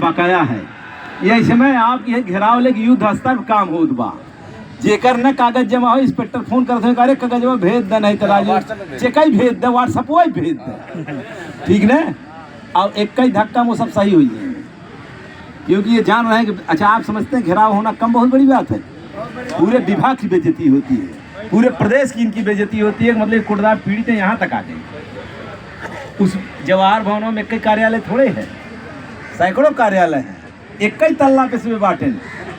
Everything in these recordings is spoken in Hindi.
बकाया है। ये समय आप ये घेराव ले युद्ध स्तर पर काम होत बा, जेकर न कागज जमा हो इंस्पेक्टर फोन करते हैं, अरे कागज भेज दे, नहीं तो राजू चेक ही भेज दे, व्हाट्सएप वही भेज दे, ठीक ना। और एक ही धक्का वो सब सही हुई है, क्योंकि ये जान रहे हैं कि अच्छा आप समझते हैं घेराव होना कम बहुत बड़ी बात है। पूरे विभाग की बेइज्जती होती है, पूरे प्रदेश की इनकी बेइज्जती होती है, मतलब कोटद्वार पीड़ित है यहाँ तक आ गए। उस जवाहर भवनों में कई कार्यालय थोड़े हैं, सैकड़ों कार्यालय हैं, एक ही तल्ला पे से बांटे,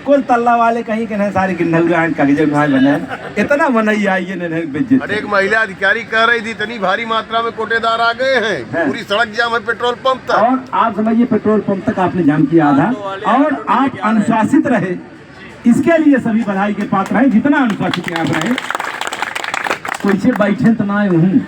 कुल तल्ला वाले कहीं के नहीं सारे कागज बने, इतना बनई आई है बेइज्जती। अरे एक महिला अधिकारी कह रही थी इतनी भारी मात्रा में कोटेदार आ गए हैं, पूरी सड़क जाम है पेट्रोल पंप तक। और आप समझिए पेट्रोल पंप तक आपने जाम किया आधा, और आप अनुशासित रहे, इसके लिए सभी बधाई के पात्र हैं। जितना अनुशासित यहाँ पर रहे, पीछे बैठे तो ना हूँ,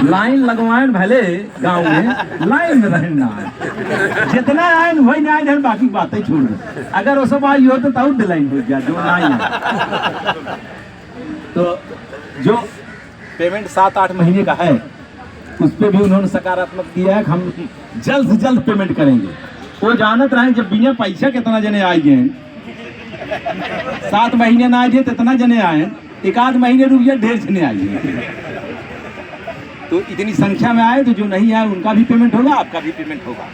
लाइन लगवाए भले गांव में, लाइन में रहना जितना आए वही ना आए, बाकी बातें छोड़ दे। अगर वो सब आई हो तो तब लाइन हो जाए, जो ना तो जो पेमेंट 7-8 महीने का है उस पर भी उन्होंने सकारात्मक दिया है कि हम जल्द से जल्द पेमेंट करेंगे। वो जानत रहे जब बिना पैसा कितना जने आए गए, 7 महीने ना आए तो इतना जने आए, 1-8 महीने रुक गया, ढेर जने आए, तो इतनी संख्या में आए, तो जो नहीं आए उनका भी पेमेंट होगा, आपका भी पेमेंट होगा।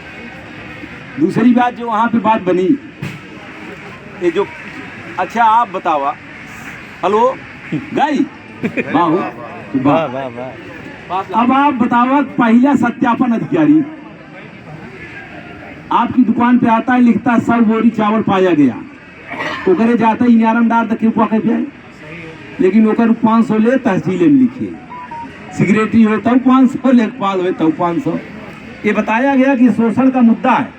दूसरी बात जो वहाँ पे बात बनी, ये जो अच्छा आप बतावा, हेलो गाई बाहू अब आप बतावा, पहला सत्यापन अधिकारी आपकी दुकान पे आता है, लिखता है 100 बोरी चावल पाया गया, तो करे जाता है इनारम डार तक क्यों जाए, लेकिन ओकर 500 ले तहसील में लिखिए, सिगरेटी हो तो 500, लेखपाल हो तो 500। ये बताया गया कि शोषण का मुद्दा है।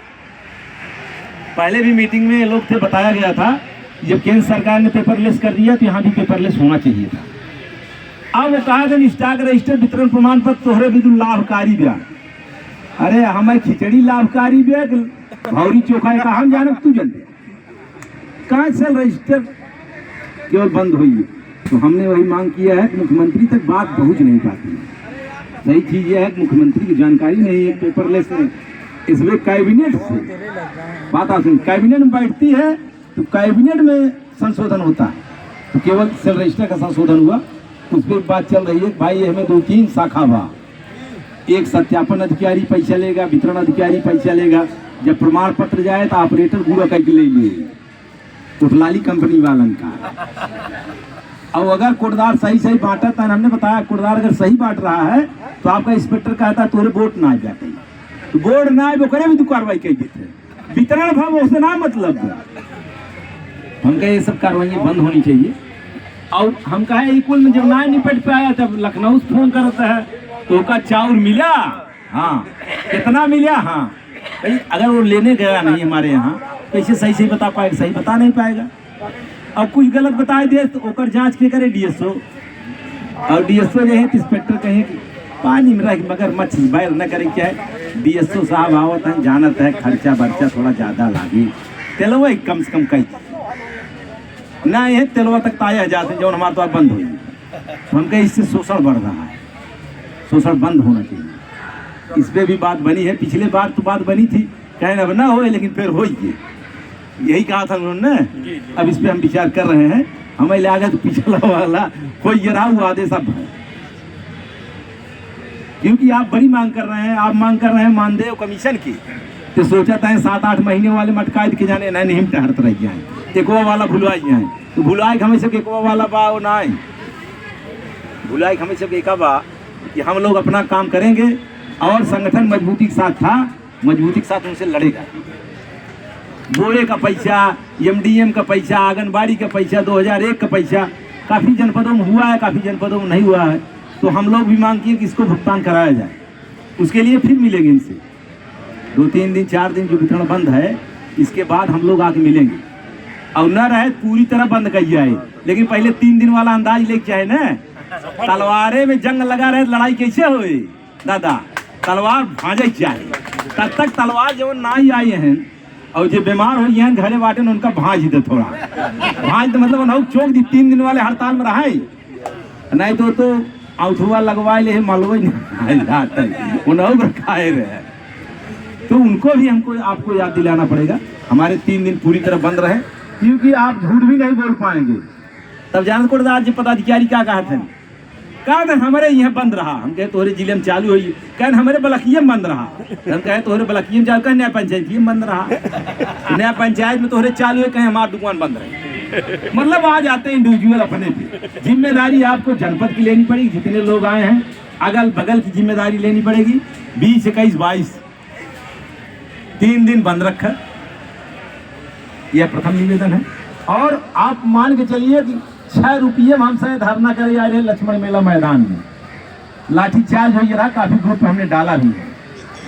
पहले भी मीटिंग में लोग थे, बताया गया था जब केंद्र सरकार ने पेपरलेस कर दिया तो यहाँ भी पेपरलेस होना चाहिए था। अब वो कहा था स्टॉक रजिस्टर वितरण प्रमाण पत्र तोहरे बिल्कुल लाभकारी बयान, अरे हमें खिचड़ी लाभकारी बयान, भौरी चोखा का हम जाने, तू जल्दी कहाँ से रजिस्टर केवल बंद हुई है। तो हमने वही मांग किया है कि मुख्यमंत्री तक बात पहुंच नहीं पाती। सही चीज यह है कि मुख्यमंत्री की जानकारी नहीं है पेपरलेस में, इसमें कैबिनेट से बात आती है, कैबिनेट में बैठती है तो कैबिनेट में संशोधन होता है, तो केवल सेल रजिस्टर का संशोधन हुआ, उस पर बात चल रही है। भाई हमें 2-3 शाखा बा, एक सत्यापन अधिकारी पैसा लेगा, वितरण अधिकारी पैसा लेगा, जब प्रमाण पत्र जाए तो ऑपरेटर पूरा करके ले लिए उठलाली कंपनी वालन का। अब अगर कोटद्वार सही बांटा था, हमने बताया कोटद्वार अगर सही बांट रहा है तो आपका इंस्पेक्टर कहता है तोरे वोट ना आ जाते, तो बोर्ड ना आए वो करे भी तो कार्रवाई कर देते, वितरण भाव उससे ना मतलब है। हम कहे ये सब कार्रवाई बंद होनी चाहिए। और हम कहे कुल में जब ना निपट पाया तब लखनऊ से फोन करता है तो का चाउर मिला, हाँ कितना मिला, हाँ भाई अगर वो लेने गया नहीं हमारे यहाँ कैसे सही बता पाएगा, सही बता नहीं पाएगा। अब कुछ गलत बता दे तो ओकर जांच के करे डीएसओ, और डीएसओ जो है इंस्पेक्टर कहे कि पानी में रह मगर मछ बैर न करे, क्या है डीएसओ साहब आवत है, जानत है खर्चा बर्चा थोड़ा ज़्यादा लागी, तेलवा कम से कम कही ना, ये तेलवा तक ताया जाते जो हमारे तो बंद हुई। हम कहे इससे शोषण बढ़ रहा है, शोषण बंद होना चाहिए। इस पर भी बात बनी है, पिछले बार तो बात बनी थी, कहे अब ना हो लेकिन फिर हो यही कहा था उन्होंने। अब इस पे हम विचार कर रहे हैं, हमें लगा तो पिछला वाला कोई गिरा हुआ आदेश अब है, क्योंकि आप बड़ी मांग कर रहे हैं, आप मांग कर रहे हैं मानदेय कमीशन की, तो सोचा था 7-8 महीने वाले मटकायद के जाने नहीं हिमट हरत रह जाए, एकवा वाला भुलवाई जाए, तो भुलवाई हमें सब एकवा वाला बा वो ना भुलवाई हमें सब एका बा कि हम लोग अपना काम करेंगे और संगठन मजबूती के साथ था, मजबूती के साथ उनसे लड़ेगा। बोरे का पैसा, एमडीएम का पैसा, आंगनबाड़ी का पैसा, 2001 का पैसा काफ़ी जनपदों में हुआ है, काफ़ी जनपदों में नहीं हुआ है, तो हम लोग भी मांग किए कि इसको भुगतान कराया जाए। उसके लिए फिर मिलेंगे इनसे 2-3 दिन 4 दिन जो वितरण बंद है, इसके बाद हम लोग आके मिलेंगे। और न रहे पूरी तरह बंद कर जाए, लेकिन पहले 3 दिन वाला अंदाज लेके जाए ना, तलवारे में जंग लगा रहे लड़ाई कैसे होए दादा, तलवार भाजे चाहिए, तब तक तलवार जो ना ही आए हैं और जो बीमार हो हैं घरे बाटे उनका भाज दे, थोड़ा भाज दे मतलब उन्होंने चौक दी। 3 दिन वाले हड़ताल में रहा नहीं तो औथुआ लगवाए ले मलबे नहीं उन्होंने खाए रहे। तो उनको भी हमको आपको याद दिलाना पड़ेगा। हमारे 3 दिन पूरी तरह बंद रहे, क्योंकि आप झूठ भी नहीं बोल पाएंगे। तब जान को आज पदाधिकारी क्या कहा थे, हमारे यहाँ बंद रहा। हम कहे तोहरे जिले में चालू हुई, कहें हमारे बलकिये में बंद रहा। हम कहे तोहरे बलकिये में चालू, कहें नया पंचायत में बंद रहा। नया पंचायत में तोहरे चालू है, कहें हमारी दुकान बंद रही। मतलब आ जाते हैं इंडिविजुअल अपने पे। जिम्मेदारी आपको जनपद की लेनी पड़ेगी, जितने लोग आए हैं अगल बगल की जिम्मेदारी लेनी पड़ेगी। 20, 21, 22 3 दिन बंद रखा, यह प्रथम निवेदन है। और आप मान के चलिए कि 6 रुपये में हमसे धरना करे आ रहे लक्ष्मण मेला मैदान में, लाठीचार्ज हो रहा, काफी ग्रुप हमने डाला भी है।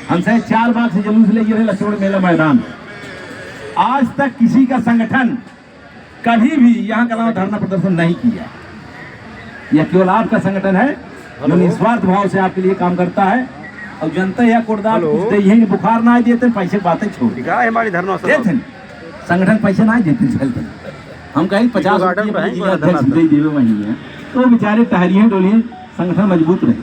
हमसे 4 बार से जुलूस ले रहे लक्ष्मण मेला मैदान में। आज तक किसी का संगठन कभी भी यहाँ का धरना प्रदर्शन नहीं किया। यह केवल आपका संगठन है जो निस्वार्थ भाव से आपके लिए काम करता है। और जनता या कोटदार यही बुखार ना देते, पैसे बातें छोड़ देते, संगठन पैसे ना देते चलते। हम कहीं 50 रुपये तो बेचारे टहरिए डोलिए, संगठन मजबूत रहे।